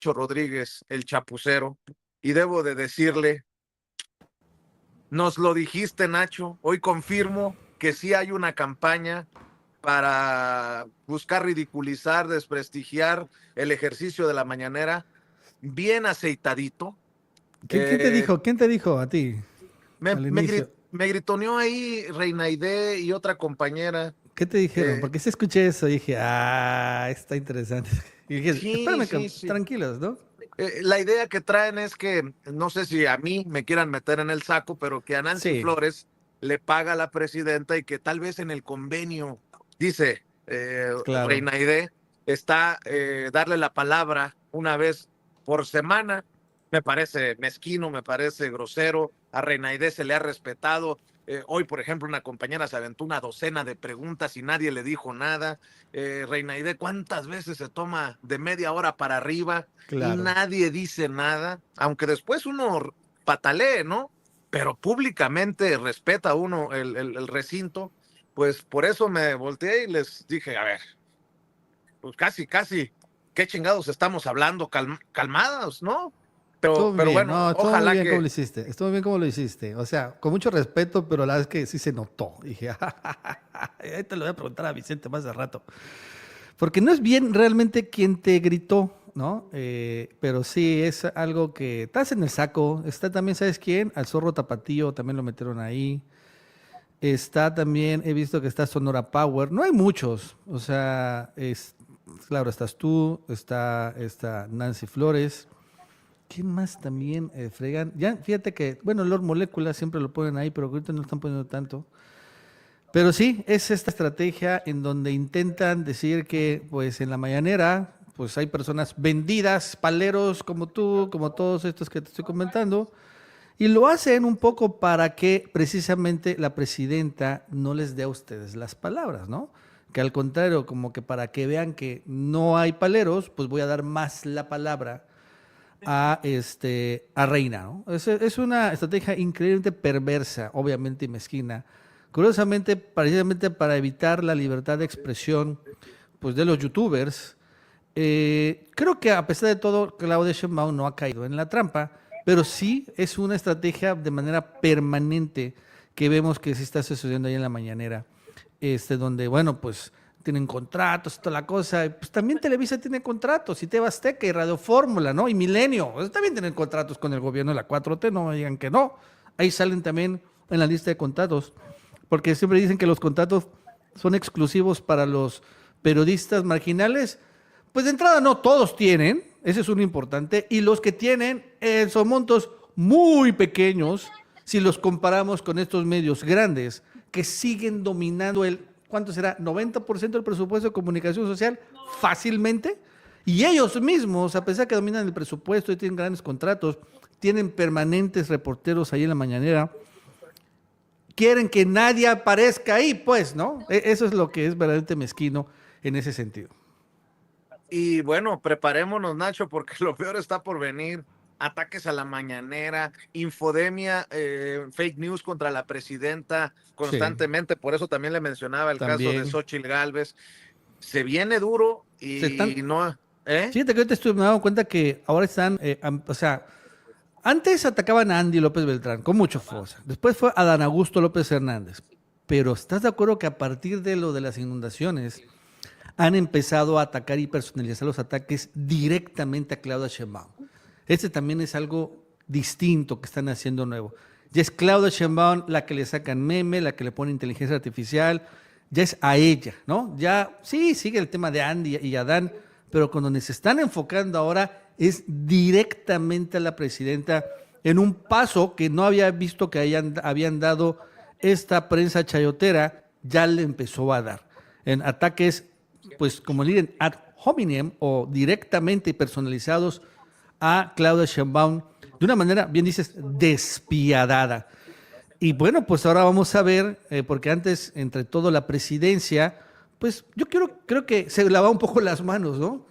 Nacho Rodríguez, el chapucero, y debo de decirle, nos lo dijiste, Nacho, hoy confirmo que sí hay una campaña para buscar ridiculizar, desprestigiar el ejercicio de la mañanera, bien aceitadito. ¿Quién te Eh, dijo? ¿Quién te dijo a ti me, al me, inicio? me gritoneó ahí Reinaide y otra compañera. ¿Qué te dijeron? Eh, Porque sí escuché eso y dije, está interesante. Y dije, sí, espérame, sí, sí. tranquilos, ¿no? La idea que traen es que, no sé si a mí me quieran meter en el saco, pero que a Nancy Sí, Flores le paga a la presidenta y que tal vez en el convenio, dice claro. Reina Aide, está darle la palabra una vez por semana. Me parece mezquino, me parece grosero. A Reina Aide se le ha respetado. Hoy, por ejemplo, una compañera se aventó una docena de preguntas y nadie le dijo nada. Reina Aide, ¿cuántas veces se toma de media hora para arriba y Claro. nadie dice nada? Aunque después uno patalee, ¿no? Pero públicamente respeta uno el recinto. Pues por eso me volteé y les dije, a ver, pues casi, casi, ¿qué chingados estamos hablando? Calmados, ¿no? Estuvo muy Pero bien, bueno, no, estuvo muy ojalá bien cómo lo que, hiciste, estuvo muy bien cómo lo hiciste. O sea, con mucho respeto, pero la verdad es que sí se notó. Dije, ahí te lo voy a preguntar a Vicente más de rato. Porque no es bien realmente quien te gritó, ¿no? Pero sí es algo que estás en el saco. Está también, ¿sabes quién? Al zorro tapatío también lo metieron ahí. Está también, he visto que está Sonora Power. No hay muchos. O sea, claro, estás tú, está Nancy Flores. ¿Quién más también fregan? Ya, fíjate que, bueno, Lord Molecula siempre lo ponen ahí, pero ahorita no lo están poniendo tanto. Pero sí, es esta estrategia en donde intentan decir que, pues, en la mañanera, pues hay personas vendidas, paleros como tú, como todos estos que te estoy comentando, y lo hacen un poco para que precisamente la presidenta no les dé a ustedes las palabras, ¿no? Que al contrario, como que para que vean que no hay paleros, pues voy a dar más la palabra a Reina, ¿no? Es una estrategia increíblemente perversa, obviamente y mezquina. Curiosamente, precisamente para evitar la libertad de expresión pues, de los youtubers, creo que a pesar de todo, Claudia Sheinbaum no ha caído en la trampa, pero sí es una estrategia de manera permanente que vemos que sí está sucediendo ahí en la mañanera, donde, bueno, pues tienen contratos, toda la cosa. Pues también Televisa tiene contratos, y TV Azteca y Radio Fórmula, ¿no? Y Milenio, pues, también tienen contratos con el gobierno de la 4T, no me digan que no. Ahí salen también en la lista de contratos, porque siempre dicen que los contratos son exclusivos para los periodistas marginales. Pues de entrada no todos tienen, ese es uno importante, y los que tienen son montos muy pequeños si los comparamos con estos medios grandes que siguen dominando ¿cuánto será? 90% del presupuesto de comunicación social fácilmente. Y ellos mismos, a pesar que dominan el presupuesto y tienen grandes contratos, tienen permanentes reporteros ahí en la mañanera, quieren que nadie aparezca ahí, pues, ¿no? Eso es lo que es verdaderamente mezquino en ese sentido. y bueno, preparémonos, Nacho, porque lo peor está por venir. Ataques a la mañanera, infodemia, fake news contra la presidenta Sí, constantemente. Por eso también le mencionaba el caso de también. Xochitl Gálvez. Se viene duro Se están, y no, ¿eh? fíjate que ahorita estoy me he dado cuenta que ahora están, o sea, antes atacaban a Andy López Beltrán con mucho fuerza. Después fue a Dan Augusto López Hernández. Pero ¿estás de acuerdo que a partir de lo de las inundaciones han empezado a atacar y personalizar los ataques directamente a Claudia Sheinbaum? Este también es algo distinto que están haciendo nuevo. Ya es Claudia Sheinbaum la que le sacan meme, la que le pone inteligencia artificial, ya es a ella, ¿no? Ya sí, sigue el tema de Andy y Adán, pero con donde se están enfocando ahora es directamente a la presidenta en un paso que no había visto que habían dado esta prensa chayotera, ya le empezó a dar. En ataques, pues como dirían, ad hominem o directamente personalizados a Claudia Sheinbaum de una manera, bien dices, despiadada. Y bueno, pues ahora vamos a ver, porque antes, entre todo, la presidencia, pues creo que se lava un poco las manos, ¿no?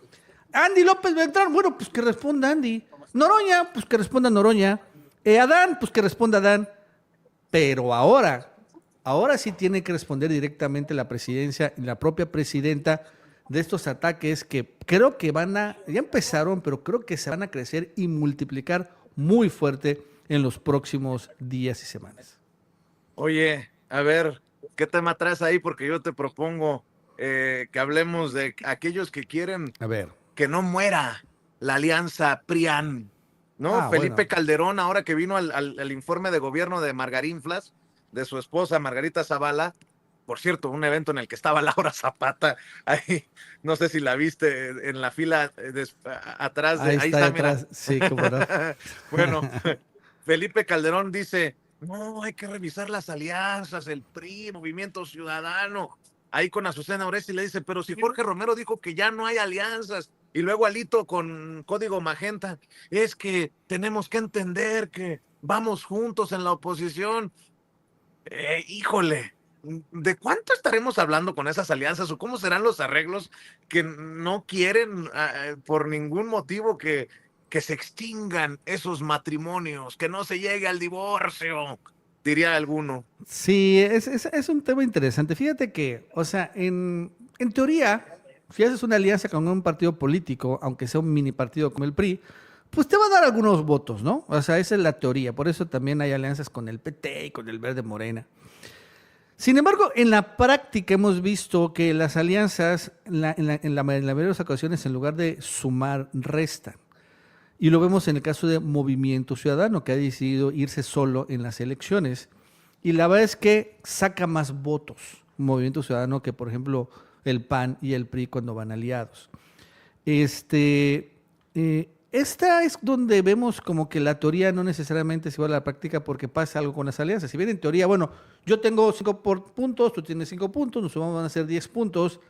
Andy López Beltrán, bueno, pues que responda Andy. Noroña, pues que responda Noroña. Adán, pues que responda Adán. Pero ahora sí tiene que responder directamente la presidencia y la propia presidenta de estos ataques que creo que ya empezaron, pero creo que se van a crecer y multiplicar muy fuerte en los próximos días y semanas. Oye, a ver, ¿qué tema traes ahí? Porque yo te propongo que hablemos de aquellos que quieren A ver. que no muera la alianza PRIAN, ¿no? Felipe Bueno. Calderón, ahora que vino al informe de gobierno de Margarinflas, de su esposa Margarita Zavala, por cierto, un evento en el que estaba Laura Zapata, ahí, no sé si la viste en la fila atrás Ahí ahí está está, mira. detrás, sí, cómo no. Bueno, Felipe Calderón dice, no, hay que revisar las alianzas, el PRI, Movimiento Ciudadano. Ahí con Azucena Oresti le dice, pero si Jorge Romero dijo que ya no hay alianzas, y luego Alito con Código Magenta, es que tenemos que entender que vamos juntos en la oposición. Híjole, ¿de cuánto estaremos hablando con esas alianzas o cómo serán los arreglos que no quieren por ningún motivo que se extingan esos matrimonios, que no se llegue al divorcio, diría alguno? Sí, es un tema interesante. Fíjate que, o sea, en teoría, si haces una alianza con un partido político, aunque sea un mini partido como el PRI, pues te va a dar algunos votos, ¿no? O sea, esa es la teoría. Por eso también hay alianzas con el PT y con el Verde Morena. Sin embargo, en la práctica hemos visto que las alianzas, en la mayoría de las ocasiones, en lugar de sumar, restan. Y lo vemos en el caso de Movimiento Ciudadano, que ha decidido irse solo en las elecciones. Y la verdad es que saca más votos Movimiento Ciudadano que, por ejemplo, el PAN y el PRI cuando van aliados. Esta es donde vemos como que la teoría no necesariamente es igual a la práctica porque pasa algo con las alianzas. Si bien en teoría, bueno, yo tengo 5 puntos, tú tienes 5 puntos, nos sumamos, van a ser 10 puntos.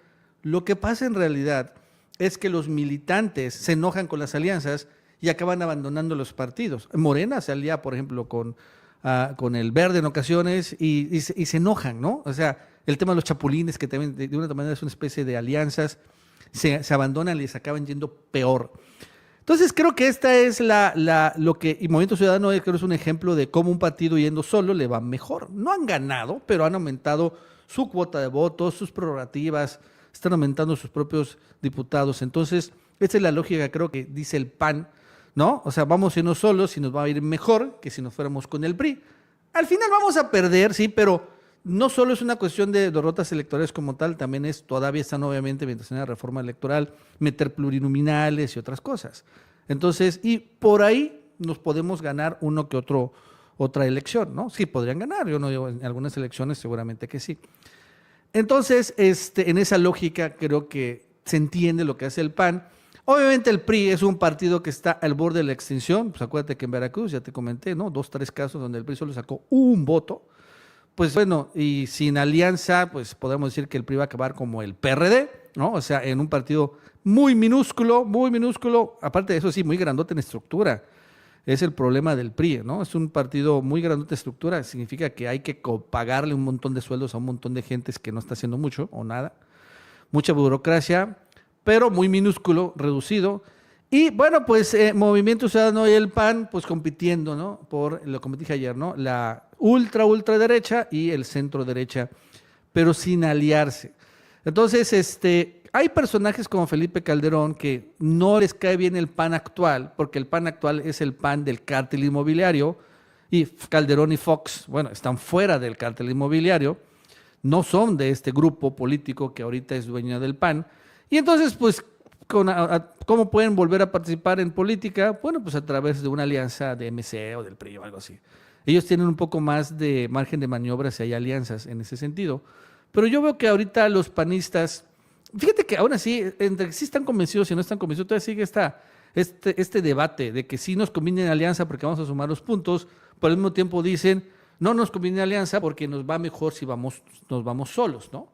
Lo que pasa en realidad es que los militantes se enojan con las alianzas y acaban abandonando los partidos. Morena se alía, por ejemplo, con el Verde en ocasiones y se enojan, ¿no? O sea, el tema de los chapulines, que también de una manera es una especie de alianzas, se abandonan y les acaban yendo peor. Entonces creo que esta es lo que, y Movimiento Ciudadano creo que es un ejemplo de cómo un partido yendo solo le va mejor. No han ganado, pero han aumentado su cuota de votos, sus prerrogativas, están aumentando sus propios diputados. Entonces, esa es la lógica, creo que dice el PAN, ¿no? O sea, vamos a irnos solos y nos va a ir mejor que si nos fuéramos con el PRI. Al final vamos a perder, sí, pero no solo es una cuestión de derrotas electorales como tal, también todavía están obviamente, mientras en la reforma electoral, meter plurinominales y otras cosas. Entonces, y por ahí nos podemos ganar uno que otra elección, ¿no? Sí, podrían ganar, yo no digo, en algunas elecciones seguramente que sí. Entonces, en esa lógica creo que se entiende lo que hace el PAN. Obviamente el PRI es un partido que está al borde de la extinción. Pues acuérdate que en Veracruz, ya te comenté, ¿no? 2, 3 casos donde el PRI solo sacó un voto. Pues bueno, y sin alianza, pues podemos decir que el PRI va a acabar como el PRD, ¿no? O sea, en un partido muy minúsculo, aparte de eso sí, muy grandote en estructura. Es el problema del PRI, ¿no? Es un partido muy grandote en estructura, significa que hay que pagarle un montón de sueldos a un montón de gentes que no está haciendo mucho o nada. Mucha burocracia, pero muy minúsculo, reducido. Y bueno, pues Movimiento Ciudadano y el PAN, pues compitiendo, ¿no? Por lo como dije ayer, ¿no? La ultraderecha y el centro derecha, pero sin aliarse. Entonces, hay personajes como Felipe Calderón que no les cae bien el PAN actual, porque el PAN actual es el PAN del cártel inmobiliario, y Calderón y Fox, bueno, están fuera del cártel inmobiliario, no son de este grupo político que ahorita es dueño del PAN, y entonces, pues, ¿cómo pueden volver a participar en política? Bueno, pues a través de una alianza de MC o del PRI o algo así. Ellos tienen un poco más de margen de maniobra si hay alianzas en ese sentido. Pero yo veo que ahorita los panistas, fíjate que aún así, entre sí están convencidos y no están convencidos, todavía sigue este debate de que sí nos conviene alianza porque vamos a sumar los puntos, pero al mismo tiempo dicen, no nos conviene alianza porque nos va mejor si nos vamos solos, ¿no?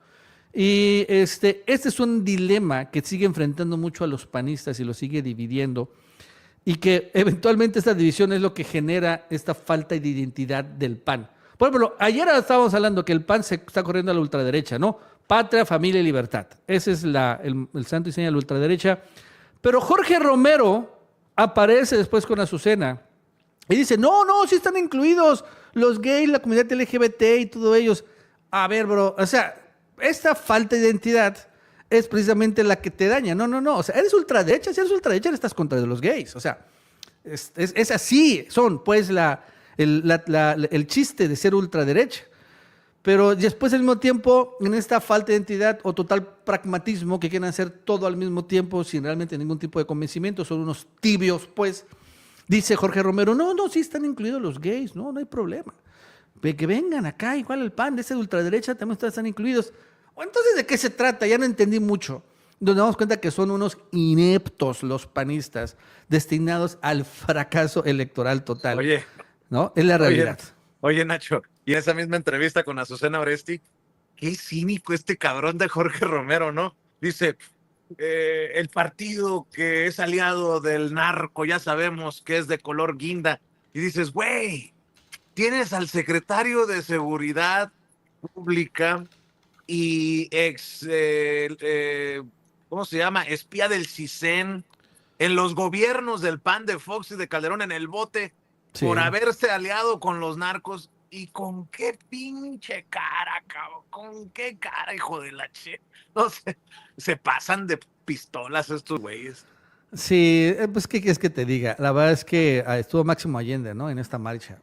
Y este es un dilema que sigue enfrentando mucho a los panistas y lo sigue dividiendo, y que eventualmente esta división es lo que genera esta falta de identidad del PAN. Por ejemplo, ayer estábamos hablando que el PAN se está corriendo a la ultraderecha, ¿no? Patria, familia y libertad. Ese es el santo y seña de la ultraderecha. Pero Jorge Romero aparece después con Azucena y dice, no, sí están incluidos los gays, la comunidad LGBT y todos ellos. A ver, bro, o sea, esta falta de identidad es precisamente la que te daña. No, no, no. O sea, eres ultraderecha, si eres ultraderecha, estás contra de los gays. O sea, es así, son pues el chiste de ser ultraderecha. Pero después, al mismo tiempo, en esta falta de identidad o total pragmatismo que quieren hacer todo al mismo tiempo sin realmente ningún tipo de convencimiento, son unos tibios, pues, dice Jorge Romero, no, no, sí están incluidos los gays, no, no hay problema. Que vengan acá, igual el PAN de ese ultraderecha también están incluidos. O entonces, ¿de qué se trata? Ya no entendí mucho. Nos damos cuenta que son unos ineptos los panistas, destinados al fracaso electoral total. Oye, ¿no? Es la realidad. Oye, Nacho, y en esa misma entrevista con Azucena Oresti, qué cínico este cabrón de Jorge Romero, ¿no? Dice, el partido que es aliado del narco, ya sabemos que es de color guinda. Y dices, güey, tienes al secretario de Seguridad Pública y ¿cómo se llama? Espía del CISEN en los gobiernos del PAN, de Fox y de Calderón en el bote por Sí. haberse aliado con los narcos. ¿Y con qué pinche cara, cabrón? ¿Con qué cara, hijo de la che? No sé, se pasan de pistolas estos güeyes. Sí, pues, ¿qué quieres que te diga? La verdad es que estuvo Máximo Allende, ¿no? En esta marcha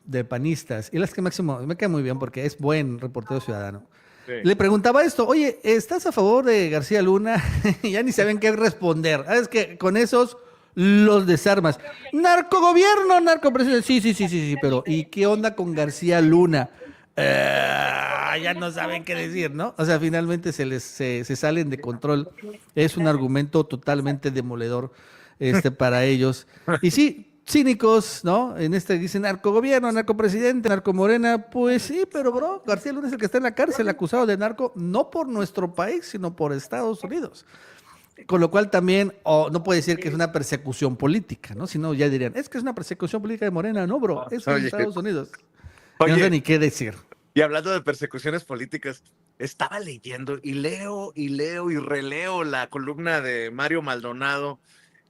de panistas. Y la es que Máximo me cae muy bien porque es buen reportero ciudadano. Sí. Le preguntaba esto, oye, ¿estás a favor de García Luna? Y ya ni saben qué responder. Es que con esos los desarmas. Narcogobierno, narcopresidente. Sí, sí, sí, sí, sí, pero ¿y qué onda con García Luna? Ya no saben qué decir, ¿no? O sea, finalmente se salen de control. Es un argumento totalmente demoledor para ellos. Y sí, cínicos, ¿no? En este dicen narcogobierno, narcopresidente, narcomorena. Pues sí, pero bro, García Luna es el que está en la cárcel acusado de narco, no por nuestro país, sino por Estados Unidos. Con lo cual también no puede decir que es una persecución política, ¿no? Si no, ya dirían, es que es una persecución política de Morena. No, bro, es en Oye, Estados Unidos. Ya no sé oye, ni qué decir. y hablando de persecuciones políticas, estaba leyendo y leo y releo la columna de Mario Maldonado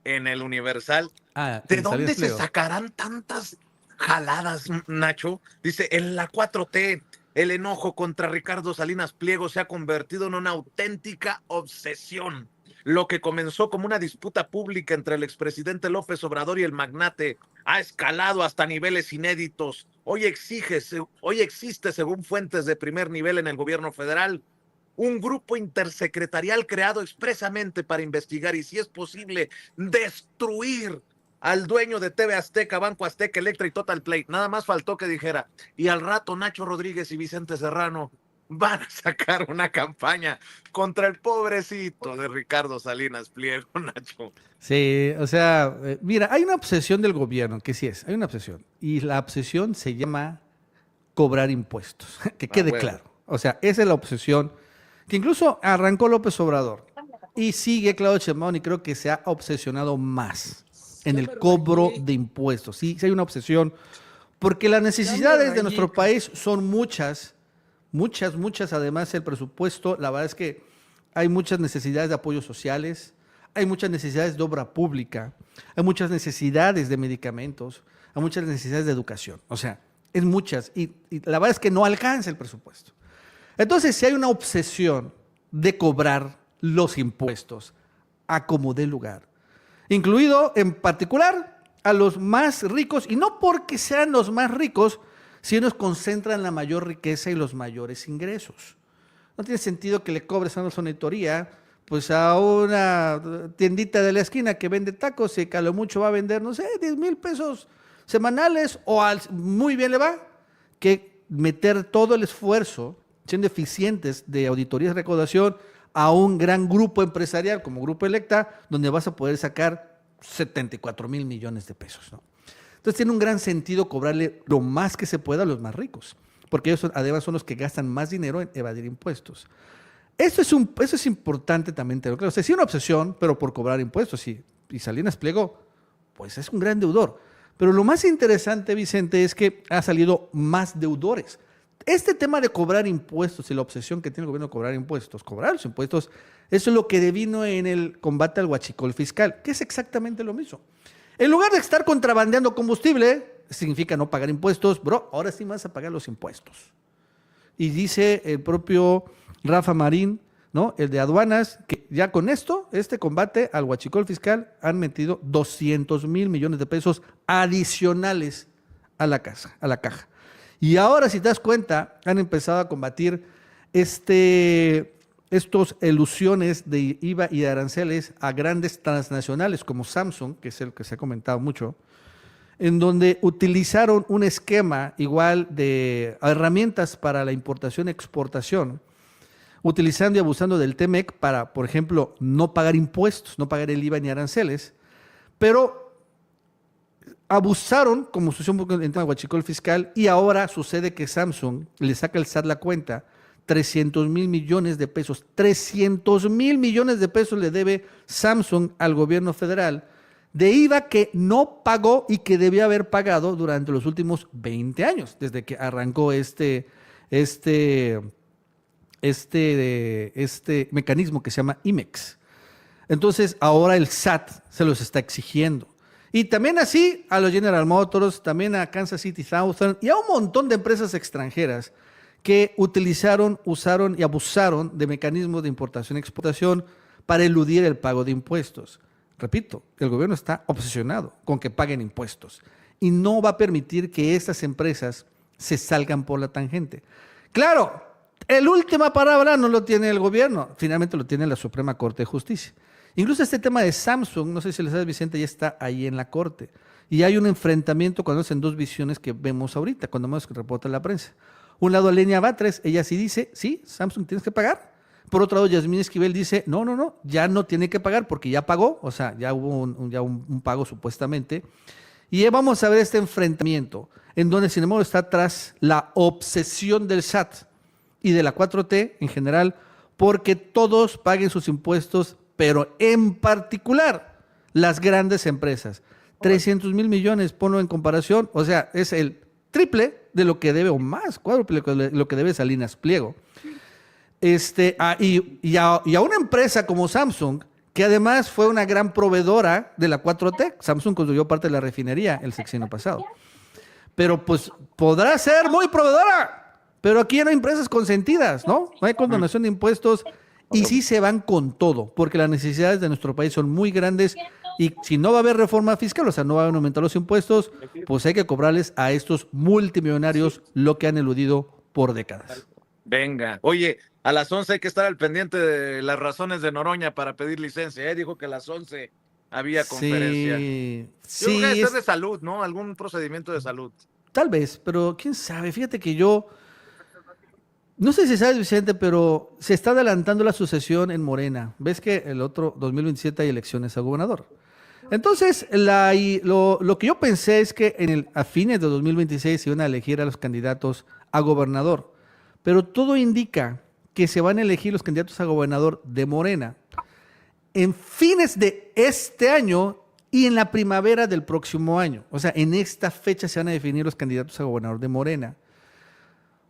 en el Universal. Ah, ¿De en Salinas dónde se Pliego. sacarán tantas jaladas, Nacho? Dice, en la 4T, el enojo contra Ricardo Salinas Pliego se ha convertido en una auténtica obsesión. Lo que comenzó como una disputa pública entre el expresidente López Obrador y el magnate ha escalado hasta niveles inéditos. Hoy existe, según fuentes de primer nivel en el gobierno federal, un grupo intersecretarial creado expresamente para investigar y, si es posible, destruir al dueño de TV Azteca, Banco Azteca, Electra y Total Play. Nada más faltó que dijera, y al rato Nacho Rodríguez y Vicente Serrano van a sacar una campaña contra el pobrecito de Ricardo Salinas Pliego, Nacho. Sí, o sea, mira, hay una obsesión del gobierno, que sí es, hay una obsesión. Y la obsesión se llama cobrar impuestos, que quede Huevo. claro. O sea, esa es la obsesión que incluso arrancó López Obrador y sigue Claudio Sheinbaum y creo que se ha obsesionado más en el cobro de impuestos. Sí, sí hay una obsesión porque las necesidades de nuestro país son muchas, muchas, muchas. Además, el presupuesto, la verdad es que hay muchas necesidades de apoyos sociales, hay muchas necesidades de obra pública, hay muchas necesidades de medicamentos, hay muchas necesidades de educación. O sea, es muchas. Y la verdad es que no alcanza el presupuesto. Entonces, si hay una obsesión de cobrar los impuestos a como dé lugar, incluido en particular a los más ricos, y no porque sean los más ricos, sino concentran la mayor riqueza y los mayores ingresos. No tiene sentido que le cobres a una auditoría pues a una tiendita de la esquina que vende tacos y que a lo mucho va a vender, no sé, 10,000 pesos semanales o muy bien le va, que meter todo el esfuerzo, siendo eficientes de auditoría y recaudación, a un gran grupo empresarial como Grupo Electa, donde vas a poder sacar 74,000 millones de pesos, ¿no? Entonces tiene un gran sentido cobrarle lo más que se pueda a los más ricos, porque ellos además son los que gastan más dinero en evadir impuestos. Eso es importante también tenerlo claro. O sea, sí una obsesión, pero por cobrar impuestos. Y Salinas Pliego, pues es un gran deudor. Pero lo más interesante, Vicente, es que ha salido más deudores. Este tema de cobrar impuestos y la obsesión que tiene el gobierno de cobrar los impuestos, eso es lo que devino en el combate al huachicol fiscal, que es exactamente lo mismo. En lugar de estar contrabandeando combustible, significa no pagar impuestos, bro, ahora sí vas a pagar los impuestos. Y dice el propio Rafa Marín, ¿no? El de aduanas, que ya con esto, este combate al huachicol fiscal, han metido 200,000 millones de pesos adicionales a la caja. Y ahora, si te das cuenta, han empezado a combatir estos elusiones de IVA y de aranceles a grandes transnacionales como Samsung, que es el que se ha comentado mucho, en donde utilizaron un esquema igual de herramientas para la importación y exportación, utilizando y abusando del TEMEC para, por ejemplo, no pagar impuestos, no pagar el IVA ni aranceles, pero abusaron, como sucedió en el tema de huachicol fiscal, y ahora sucede que Samsung le saca el SAT la cuenta, 300,000 millones de pesos. 300,000 millones de pesos le debe Samsung al gobierno federal de IVA que no pagó y que debía haber pagado durante los últimos 20 años, desde que arrancó este mecanismo que se llama IMEX. Entonces, ahora el SAT se los está exigiendo. Y también así a los General Motors, también a Kansas City Southern y a un montón de empresas extranjeras que usaron y abusaron de mecanismos de importación y exportación para eludir el pago de impuestos. Repito, el gobierno está obsesionado con que paguen impuestos y no va a permitir que estas empresas se salgan por la tangente. Claro, el última palabra no lo tiene el gobierno, finalmente lo tiene la Suprema Corte de Justicia. Incluso este tema de Samsung, no sé si lo sabes, Vicente, ya está ahí en la Corte. Y hay un enfrentamiento cuando hacen dos visiones que vemos ahorita, cuando más reporta la prensa. Un lado, Lenia Batres, ella sí dice, sí, Samsung tienes que pagar. Por otro lado, Yasmín Esquivel dice, no, ya no tiene que pagar porque ya pagó, o sea, ya hubo un pago supuestamente. Y vamos a ver este enfrentamiento, en donde sin embargo está atrás la obsesión del SAT y de la 4T en general, porque todos paguen sus impuestos, pero en particular las grandes empresas. 300,000 millones, ponlo en comparación, o sea, es el triple de lo que debe, o más, cuádruple de lo que debe Salinas Pliego. Y a una empresa como Samsung, que además fue una gran proveedora de la 4T, Samsung construyó parte de la refinería el sexenio pasado, pero pues podrá ser muy proveedora, pero aquí no hay empresas consentidas, ¿no? No hay condonación de impuestos y sí se van con todo, porque las necesidades de nuestro país son muy grandes y si no va a haber reforma fiscal, o sea, no van a aumentar los impuestos, pues hay que cobrarles a estos multimillonarios lo que han eludido por décadas. Venga, oye, a las 11 hay que estar al pendiente de las razones de Noroña para pedir licencia. Dijo que a las 11 había conferencia. Sí, Yo creo que es de salud, ¿no? Algún procedimiento de salud. Tal vez, pero quién sabe. Fíjate que yo, no sé si sabes, Vicente, pero se está adelantando la sucesión en Morena. Ves que el otro 2027 hay elecciones a gobernador. Entonces, lo que yo pensé es que a fines de 2026 se iban a elegir a los candidatos a gobernador. Pero todo indica que se van a elegir los candidatos a gobernador de Morena en fines de este año y en la primavera del próximo año. O sea, en esta fecha se van a definir los candidatos a gobernador de Morena.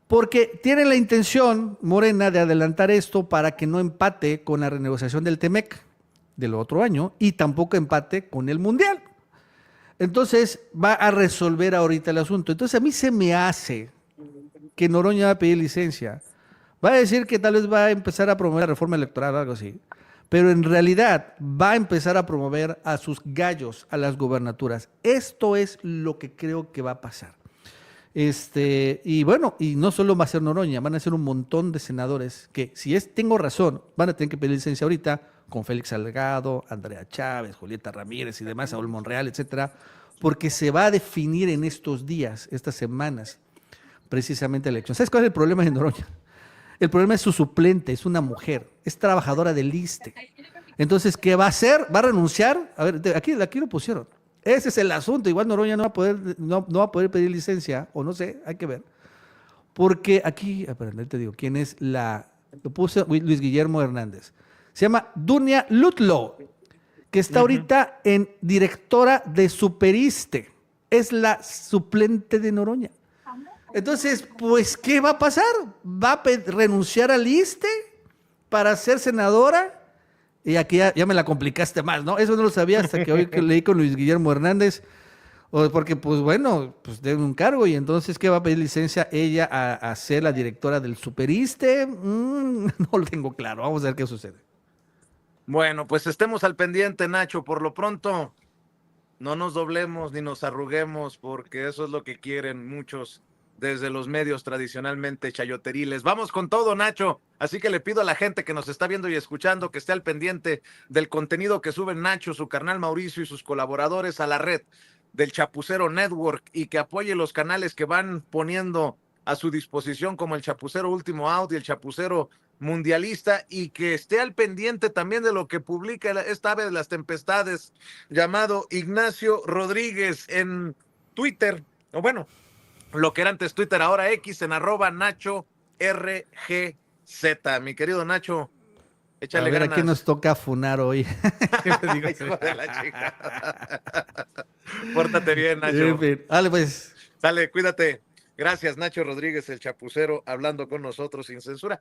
Porque tienen la intención, Morena, de adelantar esto para que no empate con la renegociación del TEMEC del otro año y tampoco empate con el Mundial. Entonces, va a resolver ahorita el asunto. Entonces, a mí se me hace que Noroña va a pedir licencia. Va a decir que tal vez va a empezar a promover la reforma electoral o algo así. Pero en realidad va a empezar a promover a sus gallos a las gubernaturas. Esto es lo que creo que va a pasar. Y bueno, y no solo va a ser Noroña, van a ser un montón de senadores que, si tengo razón, van a tener que pedir licencia ahorita con Félix Salgado, Andrea Chávez, Julieta Ramírez y demás, Saúl Monreal, etcétera, porque se va a definir en estos días, estas semanas, precisamente la elección. ¿Sabes cuál es el problema de Noroña? El problema es su suplente, es una mujer, es trabajadora del ISSSTE. Entonces, ¿qué va a hacer? ¿Va a renunciar? A ver, aquí lo pusieron. Ese es el asunto. Igual Noroña no va a poder pedir licencia, o no sé, hay que ver. Porque aquí, te digo, ¿quién es lo puse Luis Guillermo Hernández. Se llama Dunia Lutlow, que está ahorita en directora de Superiste. Es la suplente de Noroña. Entonces, pues, ¿qué va a pasar? ¿Va a renunciar al ISSSTE para ser senadora? Y aquí ya me la complicaste más, ¿no? Eso no lo sabía hasta que hoy leí con Luis Guillermo Hernández. O porque, pues bueno, pues den un cargo y entonces, ¿qué va a pedir licencia ella a ser la directora del Superiste? No lo tengo claro. Vamos a ver qué sucede. Bueno, pues estemos al pendiente, Nacho. Por lo pronto, no nos doblemos ni nos arruguemos, porque eso es lo que quieren muchos desde los medios tradicionalmente chayoteriles. Vamos con todo, Nacho. Así que le pido a la gente que nos está viendo y escuchando que esté al pendiente del contenido que suben Nacho, su carnal Mauricio y sus colaboradores a la red del Chapucero Network y que apoye los canales que van poniendo a su disposición, como el Chapucero Último Out y el Chapucero Mundialista, y que esté al pendiente también de lo que publica esta ave de las tempestades llamado Ignacio Rodríguez en Twitter, o bueno, lo que era antes Twitter, ahora X, en @Nacho RGZ. Mi querido Nacho, A échale ver, ¿a quién nos ganas. toca funar hoy? Hijo de la chica. Pórtate bien, En Nacho. fin, dale pues. Sale, cuídate. Gracias, Nacho Rodríguez, el Chapucero, hablando con nosotros sin censura.